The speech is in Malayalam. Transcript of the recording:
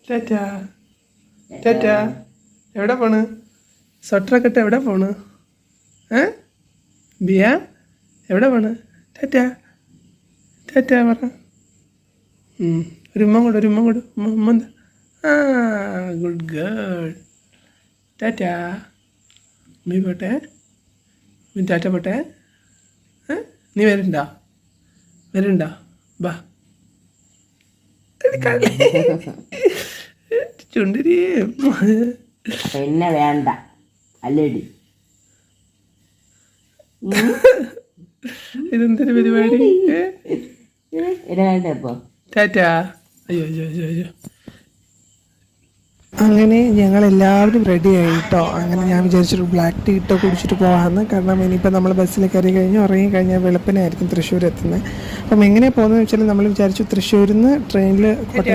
ടാറ്റാ ടാറ്റാ. എവിടെ പോണ്? സ്വട്ടറൊക്കെ ഇട്ട് എവിടെ പോണ്? ബിയ എവിടെ പോണ്? ടാറ്റാ ടാറ്റാ പറ. ഒരു ഉമ്മ കൂടെ ഉമ്മ എന്താ? Good girl. ടാറ്റാ. നീ പോട്ടെ, നീ ടാറ്റ പോട്ടെ. നീ വരുന്നുണ്ടോ? ബാ. ചുണ്ടിരി പിന്നെ വേണ്ട അല്ലേടി. ഇതെന്തൊരു പരിപാടി? വേണ്ട ഇപ്പൊ ടാറ്റാ. അയ്യോ. അങ്ങനെ ഞങ്ങൾ എല്ലാവരും റെഡി ആയിട്ടോ. അങ്ങനെ ഞാൻ വിചാരിച്ചൊരു ബ്ലാക്ക് ടീ ഇട്ടോ കുടിച്ചിട്ട് പോകാമെന്ന്. കാരണം ഇനിയിപ്പോൾ നമ്മൾ ബസ്സിൽ കയറി ഇറങ്ങി കഴിഞ്ഞാൽ വെളുപ്പിനായിരിക്കും തൃശ്ശൂർ എത്തുന്നത്. അപ്പം എങ്ങനെയാണ് പോകുന്നതെന്ന് വെച്ചാൽ നമ്മൾ വിചാരിച്ചു തൃശ്ശൂരിൽ നിന്ന് ട്രെയിനിൽ കോട്ടയം